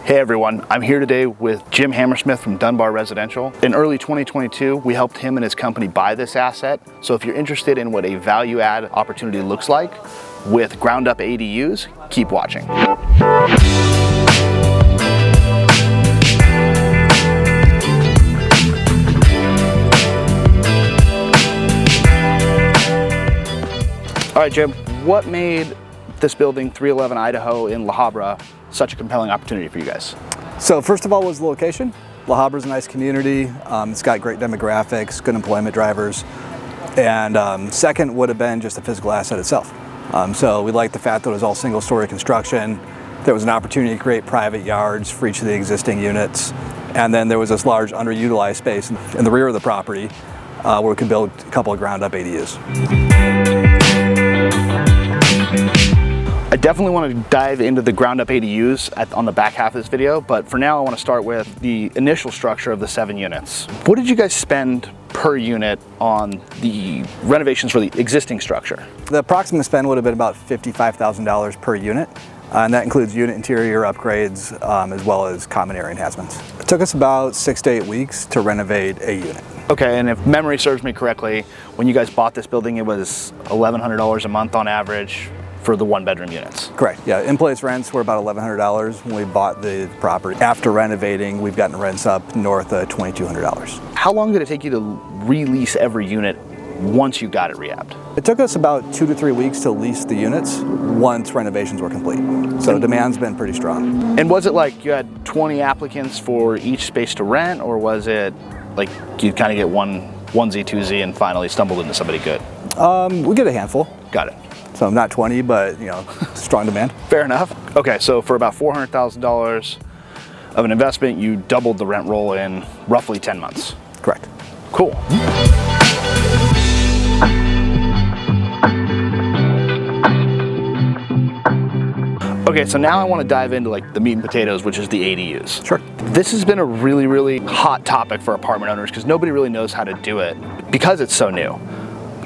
Hey everyone, I'm here today with Jim Hammersmith from Dunbar Residential. In early 2022, we helped him and his company buy this asset. So if you're interested in what a value add opportunity looks like with ground up ADUs, keep watching. All right, Jim, what made this building, 311 Idaho in La Habra, such a compelling opportunity for you guys? So first of all was the location. La Habra's a nice community. It's got great demographics, good employment drivers. And second would have been just the physical asset itself. So we liked the fact that it was all single story construction. There was an opportunity to create private yards for each of the existing units. And then there was this large underutilized space in the rear of the property where we could build a couple of ground up ADUs. I definitely want to dive into the ground up ADUs on the back half of this video, but for now I want to start with the initial structure of the 7 units. What did you guys spend per unit on the renovations for the existing structure? The approximate spend would have been about $55,000 per unit, and that includes unit interior upgrades as well as common area enhancements. It took us about 6 to 8 weeks to renovate a unit. Okay, and if memory serves me correctly, when you guys bought this building, it was $1,100 a month on average for the 1-bedroom units. Correct. Yeah, in-place rents were about $1,100 when we bought the property. After renovating, we've gotten rents up north of $2,200. How long did it take you to release every unit once you got it rehabbed? It took us about 2 to 3 weeks to lease the units once renovations were complete. So demand's been pretty strong. And was it like you had 20 applicants for each space to rent, or was it like you kind of get onesie, twosie, and finally stumbled into somebody good? We get a handful. Got it. So not 20, but strong demand. Fair enough. Okay, so for about $400,000 of an investment, you doubled the rent roll in roughly 10 months. Correct. Cool. Okay, so now I want to dive into like the meat and potatoes, which is the ADUs. Sure. This has been a really hot topic for apartment owners because nobody really knows how to do it because it's so new.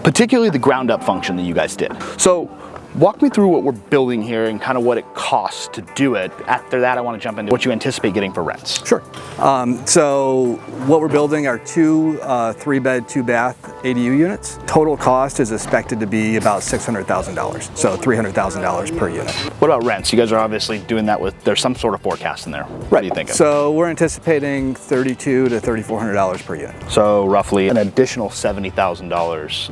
Particularly the ground up function that you guys did. So walk me through what we're building here and kind of what it costs to do it. After that, I want to jump into what you anticipate getting for rents. Sure. So what we're building are 2 3-bed, 2-bath ADU units. Total cost is expected to be about $600,000. So $300,000 per unit. What about rents? You guys are obviously doing that with, there's some sort of forecast in there. What do you think? So we're anticipating $3,200 to $3,400 per unit. So roughly an additional $70,000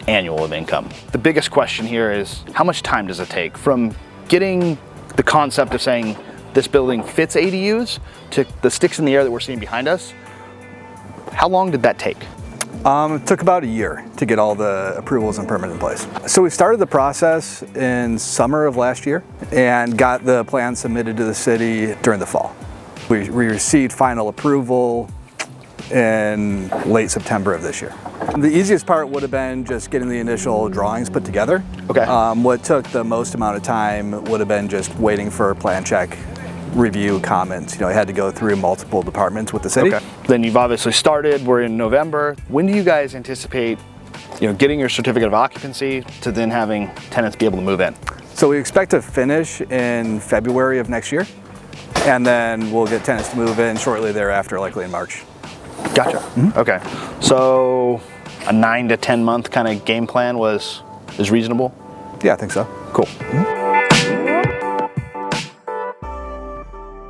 annual of income. The biggest question here is how much time does it take from getting the concept of saying this building fits ADUs to the sticks in the air that we're seeing behind us? How long did that take? It took about a year to get all the approvals and permits in place. So we started the process in summer of last year and got the plan submitted to the city during the fall. We received final approval in late September of this year. The easiest part would have been just getting the initial drawings put together. Okay. What took the most amount of time would have been just waiting for plan check, review, comments. I had to go through multiple departments with the city. Okay. Then you've obviously started, we're in November. When do you guys anticipate getting your certificate of occupancy to then having tenants be able to move in? So we expect to finish in February of next year, and then we'll get tenants to move in shortly thereafter, likely in March. Gotcha. Mm-hmm. Okay. So a 9 to 10 month kind of game plan is reasonable? Yeah, I think so. Cool. Mm-hmm.